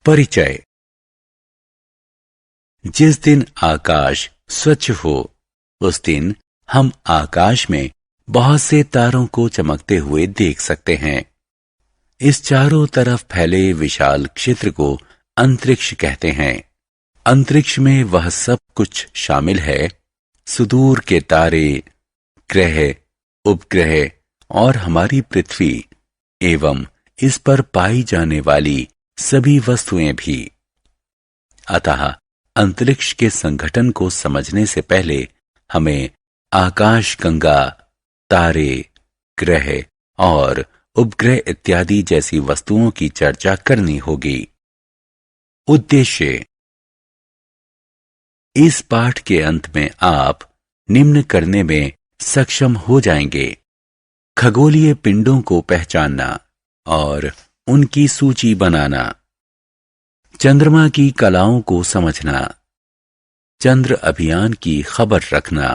परिचय। जिस दिन आकाश स्वच्छ हो उस दिन हम आकाश में बहुत से तारों को चमकते हुए देख सकते हैं। इस चारों तरफ फैले विशाल क्षेत्र को अंतरिक्ष कहते हैं। अंतरिक्ष में वह सब कुछ शामिल है, सुदूर के तारे, ग्रह, उपग्रह और हमारी पृथ्वी एवं इस पर पाई जाने वाली सभी वस्तुएं भी। अतः अंतरिक्ष के संगठन को समझने से पहले हमें आकाशगंगा, तारे, ग्रह और उपग्रह इत्यादि जैसी वस्तुओं की चर्चा करनी होगी। उद्देश्य। इस पाठ के अंत में आप निम्न करने में सक्षम हो जाएंगे: खगोलीय पिंडों को पहचानना और उनकी सूची बनाना, चंद्रमा की कलाओं को समझना, चंद्र अभियान की खबर रखना,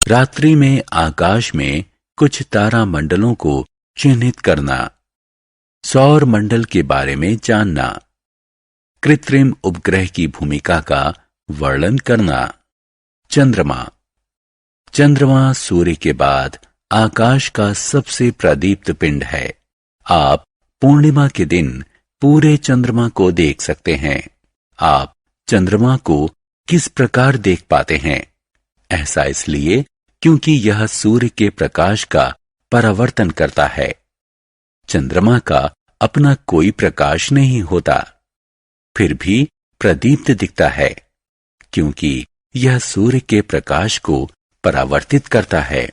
रात्रि में आकाश में कुछ तारामंडलों को चिन्हित करना, सौर मंडल के बारे में जानना, कृत्रिम उपग्रह की भूमिका का वर्णन करना। चंद्रमा। चंद्रमा सूर्य के बाद आकाश का सबसे प्रदीप्त पिंड है। आप पूर्णिमा के दिन पूरे चंद्रमा को देख सकते हैं। आप चंद्रमा को किस प्रकार देख पाते हैं? ऐसा इसलिए क्योंकि यह सूर्य के प्रकाश का परावर्तन करता है। चंद्रमा का अपना कोई प्रकाश नहीं होता, फिर भी प्रदीप्त दिखता है क्योंकि यह सूर्य के प्रकाश को परावर्तित करता है।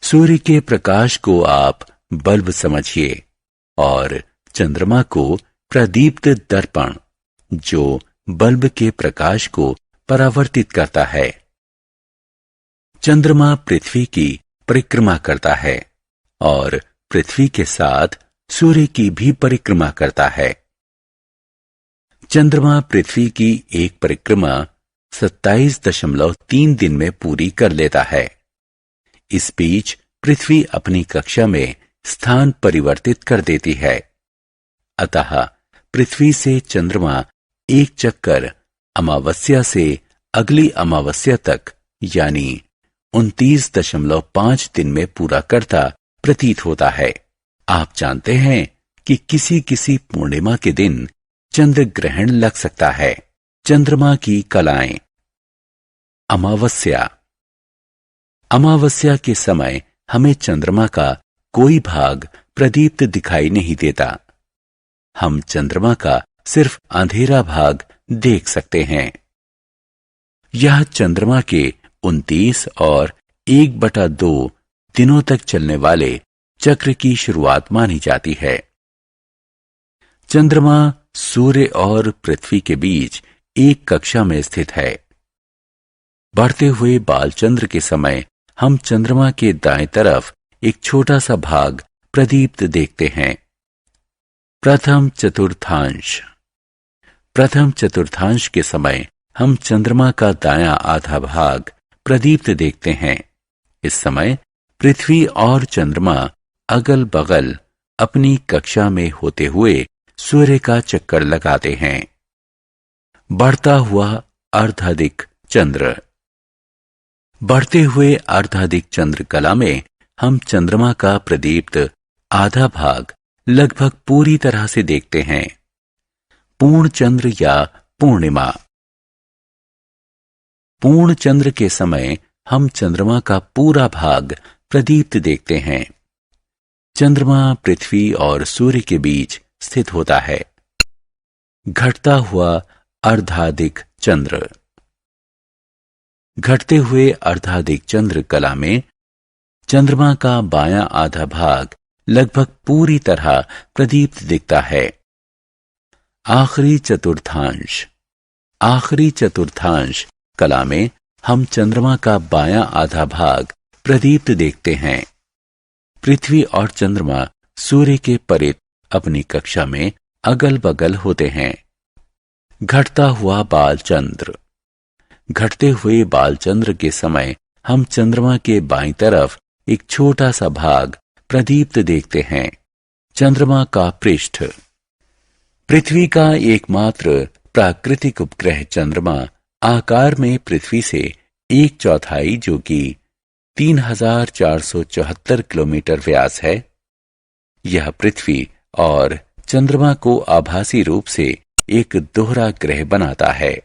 सूर्य के प्रकाश को आप बल्ब समझिए और चंद्रमा को प्रदीप्त दर्पण, जो बल्ब के प्रकाश को परावर्तित करता है। चंद्रमा पृथ्वी की परिक्रमा करता है और पृथ्वी के साथ सूर्य की भी परिक्रमा करता है। चंद्रमा पृथ्वी की एक परिक्रमा 27.3 दिन में पूरी कर लेता है। इस बीच पृथ्वी अपनी कक्षा में स्थान परिवर्तित कर देती है। अतः पृथ्वी से चंद्रमा एक चक्कर अमावस्या से अगली अमावस्या तक यानी 29.5 दिन में पूरा करता प्रतीत होता है। आप जानते हैं कि किसी किसी पूर्णिमा के दिन चंद्र ग्रहण लग सकता है। चंद्रमा की कलाएं। अमावस्या। अमावस्या के समय हमें चंद्रमा का कोई भाग प्रदीप्त दिखाई नहीं देता। हम चंद्रमा का सिर्फ अंधेरा भाग देख सकते हैं। यह चंद्रमा के 29 और 1/2 दिनों तक चलने वाले चक्र की शुरुआत मानी जाती है। चंद्रमा सूर्य और पृथ्वी के बीच एक कक्षा में स्थित है। बढ़ते हुए बालचंद्र के समय हम चंद्रमा के दाएं तरफ एक छोटा सा भाग प्रदीप्त देखते हैं। प्रथम चतुर्थांश। प्रथम चतुर्थांश के समय हम चंद्रमा का दायां आधा भाग प्रदीप्त देखते हैं। इस समय पृथ्वी और चंद्रमा अगल बगल अपनी कक्षा में होते हुए सूर्य का चक्कर लगाते हैं। बढ़ता हुआ अर्धाधिक चंद्र। बढ़ते हुए अर्धाधिक चंद्र कला में हम चंद्रमा का प्रदीप्त आधा भाग लगभग पूरी तरह से देखते हैं। पूर्ण चंद्र या पूर्णिमा। पूर्ण चंद्र के समय हम चंद्रमा का पूरा भाग प्रदीप्त देखते हैं। चंद्रमा पृथ्वी और सूर्य के बीच स्थित होता है। घटता हुआ अर्धाधिक चंद्र। घटते हुए अर्धाधिक चंद्र कला में चंद्रमा का बायां आधा भाग लगभग पूरी तरह प्रदीप्त दिखता है। आखिरी चतुर्थांश। आखिरी चतुर्थांश कला में हम चंद्रमा का बायां आधा भाग प्रदीप्त देखते हैं। पृथ्वी और चंद्रमा सूर्य के परित अपनी कक्षा में अगल बगल होते हैं। घटता हुआ बालचंद्र। घटते हुए बालचंद्र के समय हम चंद्रमा के बाईं तरफ एक छोटा सा भाग प्रदीप्त देखते हैं। चंद्रमा का पृष्ठ। पृथ्वी का एकमात्र प्राकृतिक उपग्रह चंद्रमा आकार में पृथ्वी से 1/4 जो कि 3474 किलोमीटर व्यास है। यह पृथ्वी और चंद्रमा को आभासी रूप से एक दोहरा ग्रह बनाता है।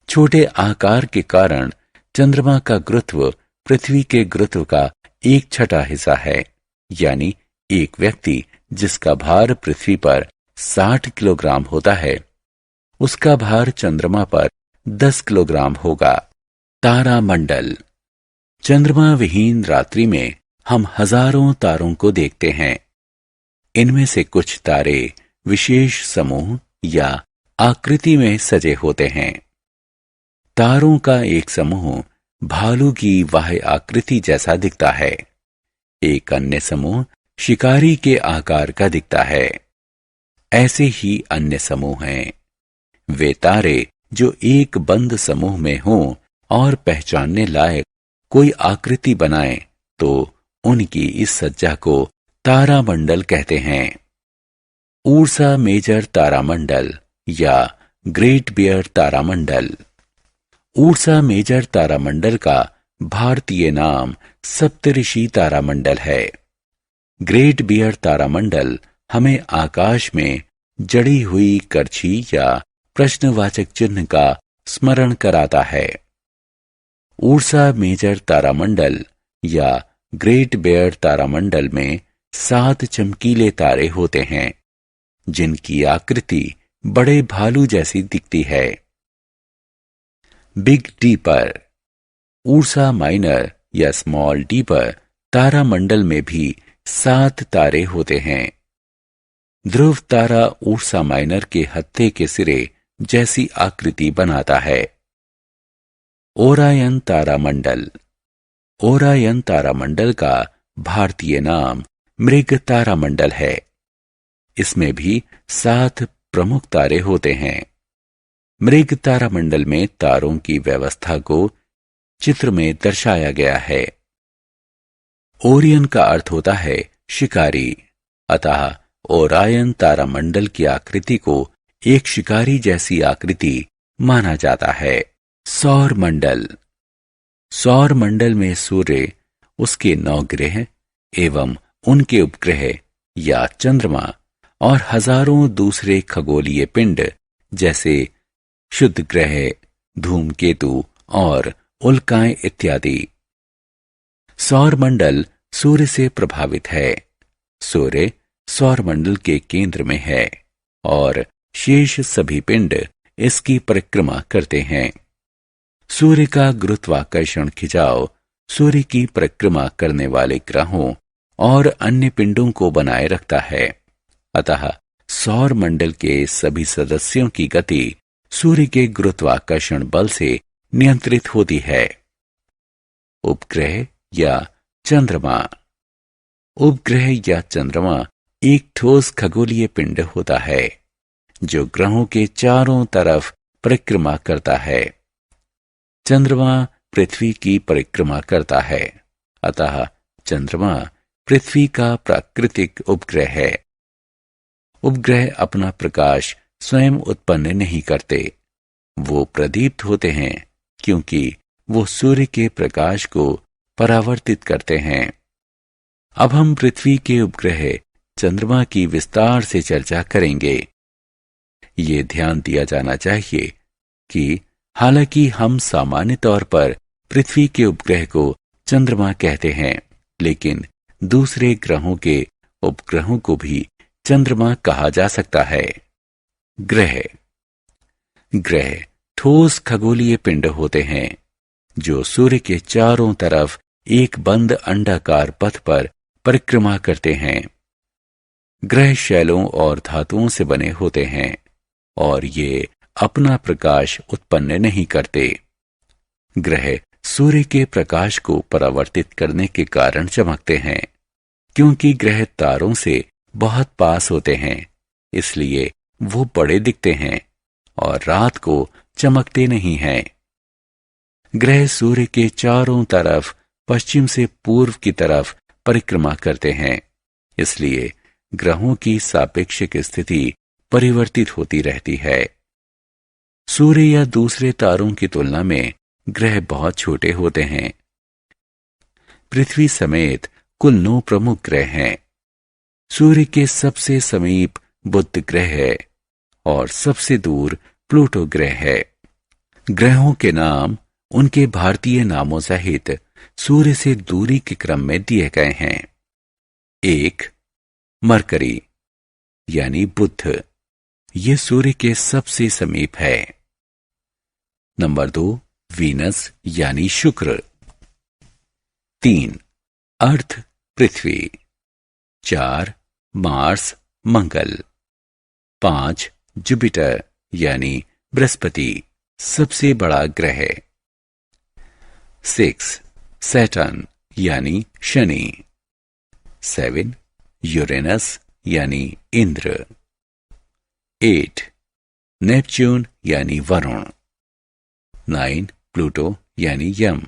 छोटे आकार के कारण चंद्रमा का गुरुत्व पृथ्वी के गुरुत्व का 1/6 हिस्सा है, यानी एक व्यक्ति जिसका भार पृथ्वी पर 60 किलोग्राम होता है, उसका भार चंद्रमा पर 10 किलोग्राम होगा। तारामंडल। चंद्रमा विहीन रात्रि में हम हजारों तारों को देखते हैं। इनमें से कुछ तारे विशेष समूह या आकृति में सजे होते हैं। तारों का एक समूह भालू की बाह्य आकृति जैसा दिखता है। एक अन्य समूह शिकारी के आकार का दिखता है। ऐसे ही अन्य समूह हैं। वे तारे जो एक बंद समूह में हों और पहचानने लायक कोई आकृति बनाएं तो उनकी इस सज्जा को तारामंडल कहते हैं। उर्सा मेजर तारामंडल या ग्रेट बियर तारामंडल। उर्सा मेजर तारामंडल का भारतीय नाम सप्तऋषि तारामंडल है। ग्रेट बियर तारामंडल हमें आकाश में जड़ी हुई करछी या प्रश्नवाचक चिन्ह का स्मरण कराता है। उर्सा मेजर तारामंडल या ग्रेट बियर तारामंडल में 7 चमकीले तारे होते हैं, जिनकी आकृति बड़े भालू जैसी दिखती है। Big deeper. उर्सा माइनर या स्मॉल डीपर तारामंडल में भी 7 तारे होते हैं। ध्रुव तारा उर्सा माइनर के हत्थे के सिरे जैसी आकृति बनाता है। ओरायन तारामंडल। ओरायन तारामंडल का भारतीय नाम मृग तारामंडल है। इसमें भी 7 प्रमुख तारे होते हैं। मृग तारामंडल में तारों की व्यवस्था को चित्र में दर्शाया गया है। ओरियन का अर्थ होता है शिकारी, अतः ओरायन तारामंडल की आकृति को एक शिकारी जैसी आकृति माना जाता है। सौर मंडल। सौर मंडल में सूर्य, उसके 9 ग्रह एवं उनके उपग्रह या चंद्रमा और हजारों दूसरे खगोलीय पिंड जैसे शुद्ध ग्रह, धूमकेतु और उल्काएं इत्यादि। सौर मंडल सूर्य से प्रभावित है। सूर्य सौर मंडल के केंद्र में है और शेष सभी पिंड इसकी परिक्रमा करते हैं। सूर्य का गुरुत्वाकर्षण खिंचाव सूर्य की परिक्रमा करने वाले ग्रहों और अन्य पिंडों को बनाए रखता है। अतः सौर मंडल के सभी सदस्यों की गति सूर्य के गुरुत्वाकर्षण बल से नियंत्रित होती है। उपग्रह या चंद्रमा। उपग्रह या चंद्रमा एक ठोस खगोलीय पिंड होता है जो ग्रहों के चारों तरफ परिक्रमा करता है। चंद्रमा पृथ्वी की परिक्रमा करता है, अतः चंद्रमा पृथ्वी का प्राकृतिक उपग्रह है। उपग्रह अपना प्रकाश स्वयं उत्पन्न नहीं करते। वो प्रदीप्त होते हैं क्योंकि वो सूर्य के प्रकाश को परावर्तित करते हैं। अब हम पृथ्वी के उपग्रह चंद्रमा की विस्तार से चर्चा करेंगे। ये ध्यान दिया जाना चाहिए कि हालांकि हम सामान्य तौर पर पृथ्वी के उपग्रह को चंद्रमा कहते हैं, लेकिन दूसरे ग्रहों के उपग्रहों को भी चंद्रमा कहा जा सकता है। ग्रह। ग्रह ठोस खगोलीय पिंड होते हैं जो सूर्य के चारों तरफ एक बंद अंडाकार पथ पर परिक्रमा करते हैं। ग्रह शैलों और धातुओं से बने होते हैं और ये अपना प्रकाश उत्पन्न नहीं करते। ग्रह सूर्य के प्रकाश को परावर्तित करने के कारण चमकते हैं। क्योंकि ग्रह तारों से बहुत पास होते हैं, इसलिए वो बड़े दिखते हैं और रात को चमकते नहीं हैं। ग्रह सूर्य के चारों तरफ पश्चिम से पूर्व की तरफ परिक्रमा करते हैं, इसलिए ग्रहों की सापेक्षिक स्थिति परिवर्तित होती रहती है। सूर्य या दूसरे तारों की तुलना में ग्रह बहुत छोटे होते हैं। पृथ्वी समेत कुल 9 प्रमुख ग्रह हैं। सूर्य के सबसे समीप बुध ग्रह है और सबसे दूर प्लूटो ग्रह है। ग्रहों के नाम उनके भारतीय नामों सहित सूर्य से दूरी के क्रम में दिए गए हैं। 1. मरकरी यानी बुध, ये सूर्य के सबसे समीप है। नंबर 2. वीनस यानी शुक्र। 3. अर्थ पृथ्वी। 4. मार्स मंगल। 5. जुपिटर यानी बृहस्पति, सबसे बड़ा ग्रह। 6. सैटर्न यानी शनि। 7. यूरेनस यानी इंद्र। 8. नेपच्यून यानी वरुण। 9. प्लूटो यानी यम,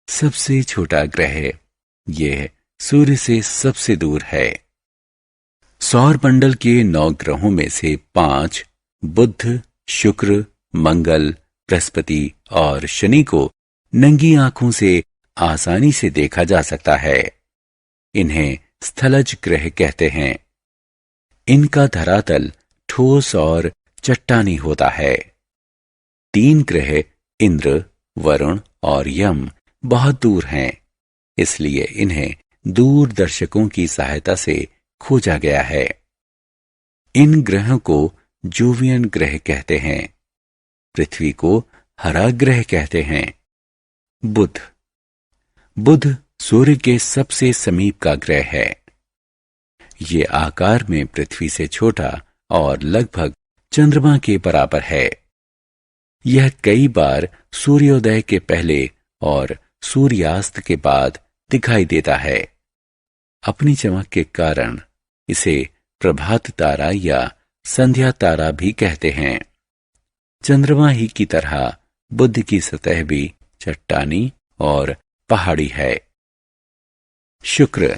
सबसे छोटा ग्रह। यह सूर्य से सबसे दूर है। सौर मंडल के 9 ग्रहों में से 5 बुध, शुक्र, मंगल, बृहस्पति और शनि को नंगी आंखों से आसानी से देखा जा सकता है। इन्हें स्थलज ग्रह कहते हैं। इनका धरातल ठोस और चट्टानी होता है। 3 ग्रह इंद्र, वरुण और यम बहुत दूर हैं, इसलिए इन्हें दूरदर्शकों की सहायता से खोजा गया है। इन ग्रहों को जोवियन ग्रह कहते हैं। पृथ्वी को हरा ग्रह कहते हैं। बुध। बुध सूर्य के सबसे समीप का ग्रह है। ये आकार में पृथ्वी से छोटा और लगभग चंद्रमा के बराबर है। यह कई बार सूर्योदय के पहले और सूर्यास्त के बाद दिखाई देता है। अपनी चमक के कारण इसे प्रभात तारा या संध्या तारा भी कहते हैं। चंद्रमा ही की तरह बुध की सतह भी चट्टानी और पहाड़ी है। शुक्र।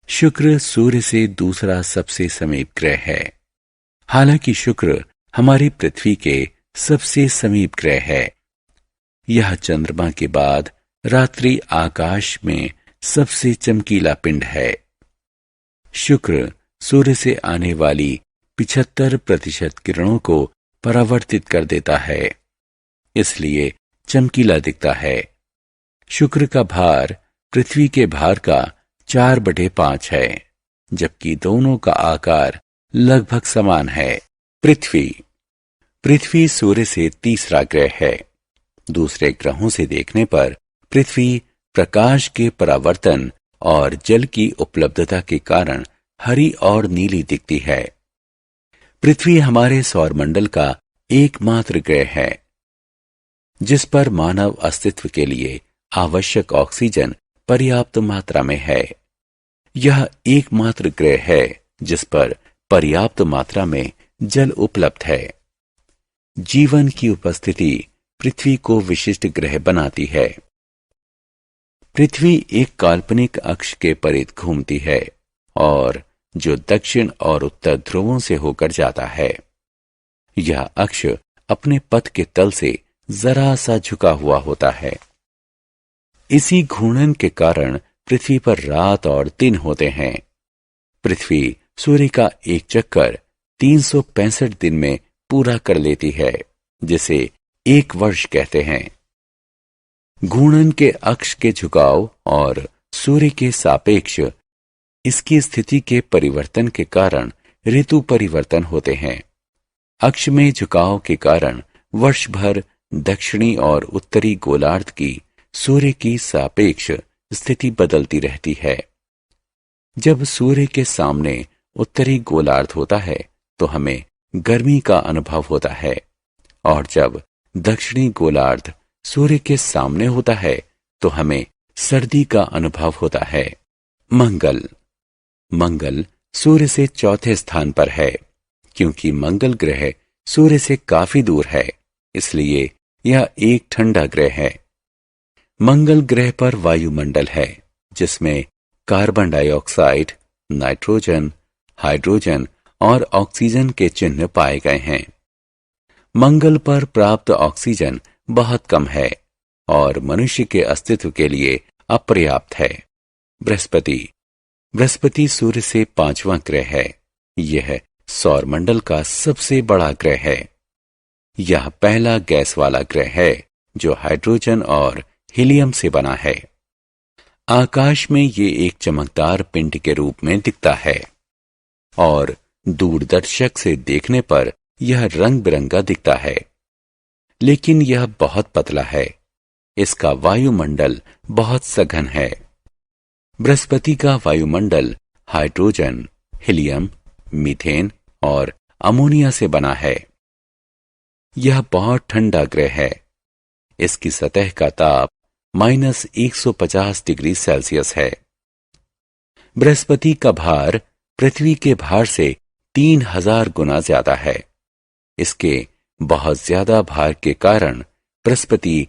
शुक्र सूर्य से दूसरा सबसे समीप ग्रह है। हालांकि शुक्र हमारी पृथ्वी के सबसे समीप ग्रह है। यह चंद्रमा के बाद रात्रि आकाश में सबसे चमकीला पिंड है। शुक्र सूर्य से आने वाली 75% किरणों को परावर्तित कर देता है, इसलिए चमकीला दिखता है। शुक्र का भार पृथ्वी के भार का 4/5 है, जबकि दोनों का आकार लगभग समान है। पृथ्वी सूर्य से तीसरा ग्रह है। दूसरे ग्रहों से देखने पर पृथ्वी प्रकाश के परावर्तन और जल की उपलब्धता के कारण हरी और नीली दिखती है। पृथ्वी हमारे सौरमंडल का एकमात्र ग्रह है जिस पर मानव अस्तित्व के लिए आवश्यक ऑक्सीजन पर्याप्त मात्रा में है। यह एकमात्र ग्रह है जिस पर पर्याप्त मात्रा में जल उपलब्ध है। जीवन की उपस्थिति पृथ्वी को विशिष्ट ग्रह बनाती है। पृथ्वी एक काल्पनिक अक्ष के परिध घूमती है और जो दक्षिण और उत्तर ध्रुवों से होकर जाता है। यह अक्ष अपने पथ के तल से जरा सा झुका हुआ होता है। इसी घूर्णन के कारण पृथ्वी पर रात और दिन होते हैं। पृथ्वी सूर्य का एक चक्कर 365 दिन में पूरा कर लेती है, जिसे एक वर्ष कहते हैं। घूर्णन के अक्ष के झुकाव और सूर्य के सापेक्ष इसकी स्थिति के परिवर्तन के कारण ऋतु परिवर्तन होते हैं। अक्ष में झुकाव के कारण वर्ष भर दक्षिणी और उत्तरी गोलार्ध की सूर्य की सापेक्ष स्थिति बदलती रहती है। जब सूर्य के सामने उत्तरी गोलार्ध होता है तो हमें गर्मी का अनुभव होता है, और जब दक्षिणी गोलार्ध सूर्य के सामने होता है तो हमें सर्दी का अनुभव होता है। मंगल सूर्य से चौथे स्थान पर है। क्योंकि मंगल ग्रह सूर्य से काफी दूर है, इसलिए यह एक ठंडा ग्रह है। मंगल ग्रह पर वायुमंडल है जिसमें कार्बन डाइऑक्साइड, नाइट्रोजन, हाइड्रोजन और ऑक्सीजन के चिन्ह पाए गए हैं। मंगल पर प्राप्त ऑक्सीजन बहुत कम है और मनुष्य के अस्तित्व के लिए अपर्याप्त है। बृहस्पति सूर्य से 5वां ग्रह है। यह सौरमंडल का सबसे बड़ा ग्रह है। यह पहला गैस वाला ग्रह है जो हाइड्रोजन और हीलियम से बना है। आकाश में ये एक चमकदार पिंड के रूप में दिखता है और दूरदर्शक से देखने पर यह रंग बिरंगा दिखता है, लेकिन यह बहुत पतला है। इसका वायुमंडल बहुत सघन है। बृहस्पति का वायुमंडल हाइड्रोजन, हीलियम, मीथेन और अमोनिया से बना है। यह बहुत ठंडा ग्रह है। इसकी सतह का ताप -150 डिग्री सेल्सियस है। बृहस्पति का भार पृथ्वी के भार से 3000 गुना ज्यादा है। इसके बहुत ज्यादा भार के कारण बृहस्पति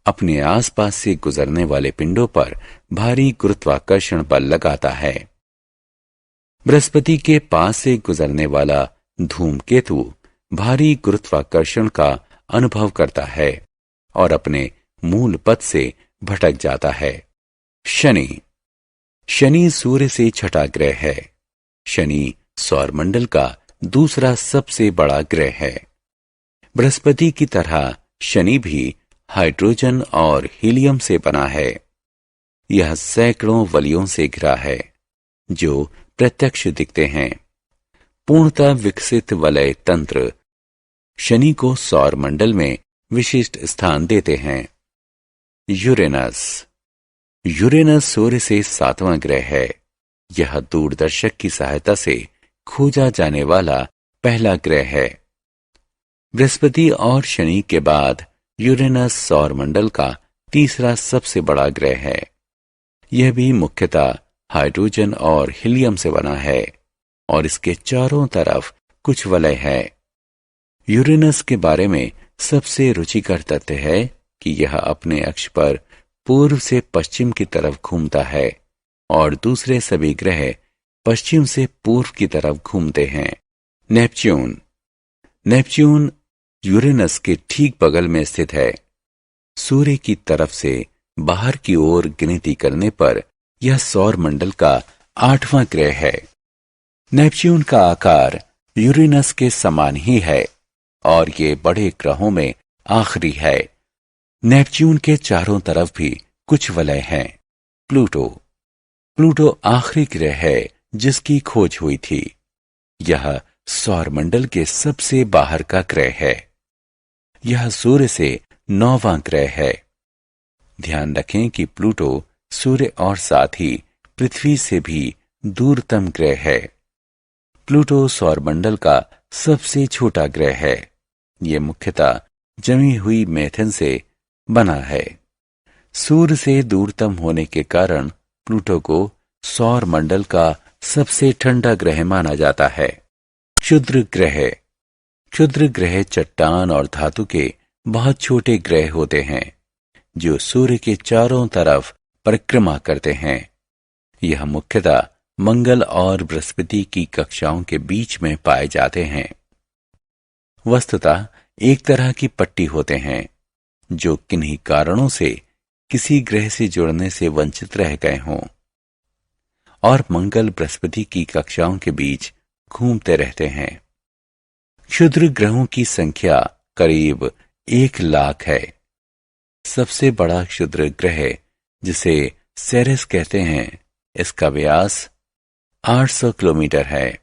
अपने आसपास से गुजरने वाले पिंडों पर भारी गुरुत्वाकर्षण बल लगाता है। बृहस्पति के पास से गुजरने वाला धूमकेतु भारी गुरुत्वाकर्षण का अनुभव करता है और अपने मूल पथ से भटक जाता है। शनि सूर्य से छठा ग्रह है। शनि सौरमंडल का दूसरा सबसे बड़ा ग्रह है। बृहस्पति की तरह शनि भी हाइड्रोजन और हीलियम से बना है। यह सैकड़ों वलयों से घिरा है जो प्रत्यक्ष दिखते हैं। पूर्णतः विकसित वलय तंत्र शनि को सौरमंडल में विशिष्ट स्थान देते हैं। यूरेनस सूर्य से 7वां ग्रह है। यह दूरदर्शक की सहायता से खोजा जाने वाला पहला ग्रह है। बृहस्पति और शनि के बाद यूरेनस सौरमंडल का तीसरा सबसे बड़ा ग्रह है। यह भी मुख्यतः हाइड्रोजन और हीलियम से बना है और इसके चारों तरफ कुछ वलय है। यूरेनस के बारे में सबसे रुचिकर तथ्य है कि यह अपने अक्ष पर पूर्व से पश्चिम की तरफ घूमता है और दूसरे सभी ग्रह पश्चिम से पूर्व की तरफ घूमते हैं। नेपच्यून यूरेनस के ठीक बगल में स्थित है। सूर्य की तरफ से बाहर की ओर गिनती करने पर यह सौरमंडल का 8वां ग्रह है। नेपच्यून का आकार यूरेनस के समान ही है और ये बड़े ग्रहों में आखिरी है। नेपच्यून के चारों तरफ भी कुछ वलय हैं। प्लूटो आखिरी ग्रह है जिसकी खोज हुई थी। यह सौरमंडल के सबसे बाहर का ग्रह है। यह सूर्य से 9वां ग्रह है। ध्यान रखें कि प्लूटो सूर्य और साथ ही पृथ्वी से भी दूरतम ग्रह है। प्लूटो सौरमंडल का सबसे छोटा ग्रह है। यह मुख्यतः जमी हुई मीथेन से बना है। सूर्य से दूरतम होने के कारण प्लूटो को सौरमंडल का सबसे ठंडा ग्रह माना जाता है। क्षुद्र ग्रह चट्टान और धातु के बहुत छोटे ग्रह होते हैं जो सूर्य के चारों तरफ परिक्रमा करते हैं। यह मुख्यतः मंगल और बृहस्पति की कक्षाओं के बीच में पाए जाते हैं। वस्तुतः एक तरह की पट्टी होते हैं जो किन्हीं कारणों से किसी ग्रह से जुड़ने से वंचित रह गए हों और मंगल बृहस्पति की कक्षाओं के बीच घूमते रहते हैं। क्षुद्र ग्रहों की संख्या करीब 1,00,000 है। सबसे बड़ा क्षुद्र ग्रह जिसे सेरेस कहते हैं, इसका व्यास 800 किलोमीटर है।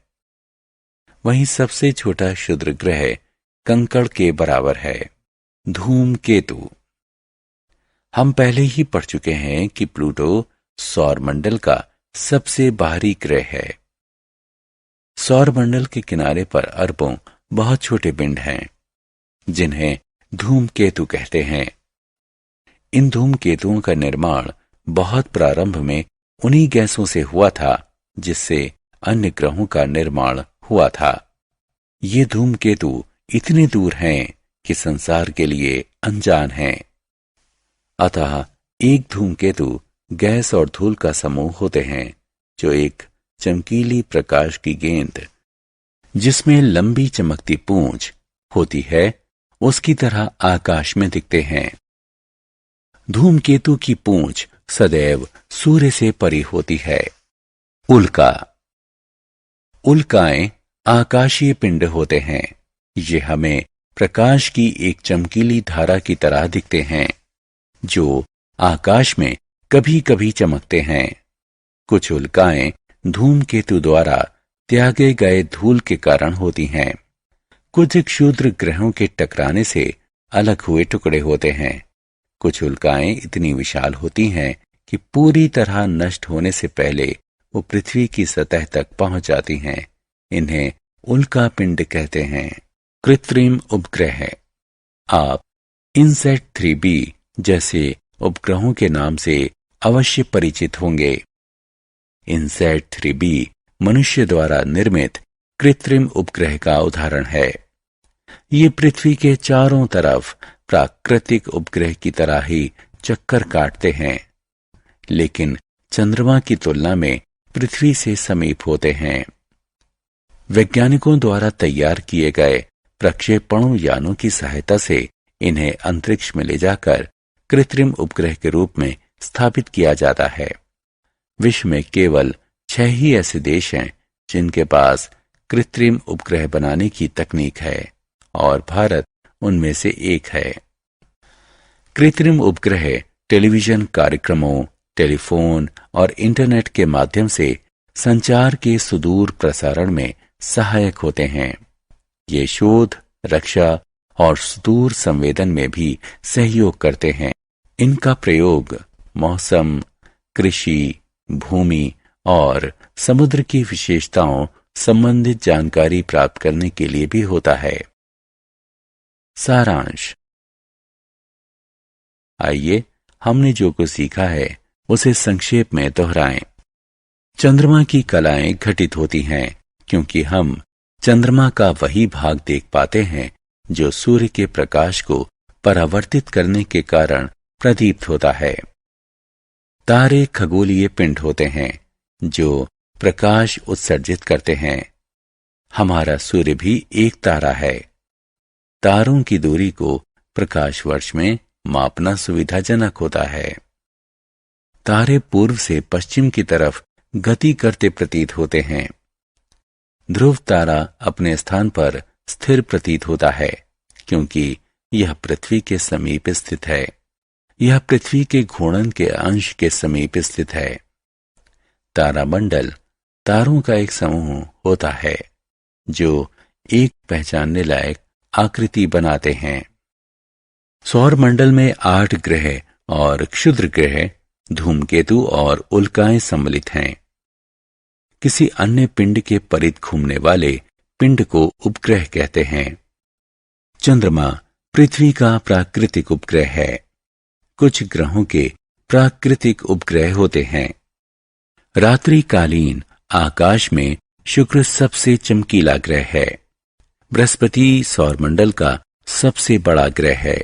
वहीं सबसे छोटा क्षुद्र ग्रह कंकड़ के बराबर है। धूमकेतु। हम पहले ही पढ़ चुके हैं कि प्लूटो सौरमंडल का सबसे बाहरी ग्रह है। सौरमंडल के किनारे पर अरबों बहुत छोटे पिंड हैं जिन्हें धूमकेतु कहते हैं। इन धूमकेतुओं का निर्माण बहुत प्रारंभ में उन्हीं गैसों से हुआ था जिससे अन्य ग्रहों का निर्माण हुआ था। ये धूमकेतु इतने दूर हैं कि संसार के लिए अनजान हैं। अतः एक धूमकेतु गैस और धूल का समूह होते हैं जो एक चमकीली प्रकाश की गेंद जिसमें लंबी चमकती पूंछ होती है, उसकी तरह आकाश में दिखते हैं। धूमकेतु की पूंछ सदैव सूर्य से परी होती है। उल्का। उल्काएं आकाशीय पिंड होते हैं। ये हमें प्रकाश की एक चमकीली धारा की तरह दिखते हैं, जो आकाश में कभी कभी चमकते हैं। कुछ उल्काएं धूमकेतु द्वारा त्यागे गए धूल के कारण होती हैं। कुछ क्षुद्र ग्रहों के टकराने से अलग हुए टुकड़े होते हैं। कुछ उल्काएं इतनी विशाल होती हैं कि पूरी तरह नष्ट होने से पहले वो पृथ्वी की सतह तक पहुंच जाती हैं। इन्हें उल्का पिंड कहते हैं। कृत्रिम उपग्रह। आप इनसैट 3B जैसे उपग्रहों के नाम से अवश्य परिचित होंगे। इनसैट 3B मनुष्य द्वारा निर्मित कृत्रिम उपग्रह का उदाहरण है। ये पृथ्वी के चारों तरफ प्राकृतिक उपग्रह की तरह ही चक्कर काटते हैं, लेकिन चंद्रमा की तुलना में पृथ्वी से समीप होते हैं। वैज्ञानिकों द्वारा तैयार किए गए प्रक्षेपणों यानों की सहायता से इन्हें अंतरिक्ष में ले जाकर कृत्रिम उपग्रह के रूप में स्थापित किया जाता है। विश्व में केवल 6 ही ऐसे देश हैं जिनके पास कृत्रिम उपग्रह बनाने की तकनीक है, और भारत उनमें से एक है। कृत्रिम उपग्रह टेलीविजन कार्यक्रमों, टेलीफोन और इंटरनेट के माध्यम से संचार के सुदूर प्रसारण में सहायक होते हैं। ये शोध, रक्षा और सुदूर संवेदन में भी सहयोग करते हैं। इनका प्रयोग मौसम, कृषि, भूमि और समुद्र की विशेषताओं संबंधित जानकारी प्राप्त करने के लिए भी होता है। सारांश। आइए हमने जो कुछ सीखा है उसे संक्षेप में दोहराएं। चंद्रमा की कलाएं घटित होती हैं क्योंकि हम चंद्रमा का वही भाग देख पाते हैं जो सूर्य के प्रकाश को परावर्तित करने के कारण प्रदीप्त होता है। तारे खगोलीय पिंड होते हैं जो प्रकाश उत्सर्जित करते हैं। हमारा सूर्य भी एक तारा है। तारों की दूरी को प्रकाश वर्ष में मापना सुविधाजनक होता है। तारे पूर्व से पश्चिम की तरफ गति करते प्रतीत होते हैं। ध्रुव तारा अपने स्थान पर स्थिर प्रतीत होता है क्योंकि यह पृथ्वी के समीप स्थित है। यह पृथ्वी के घूर्णन के अंश के समीप स्थित है। तारामंडल तारों का एक समूह होता है जो एक पहचानने लायक आकृति बनाते हैं। सौरमंडल में 8 ग्रह और क्षुद्र ग्रह, धूमकेतु और उल्काएं सम्मिलित हैं। किसी अन्य पिंड के परित घूमने वाले पिंड को उपग्रह कहते हैं। चंद्रमा पृथ्वी का प्राकृतिक उपग्रह है। कुछ ग्रहों के प्राकृतिक उपग्रह होते हैं। रात्रिकालीन आकाश में शुक्र सबसे चमकीला ग्रह है। बृहस्पति सौरमंडल का सबसे बड़ा ग्रह है।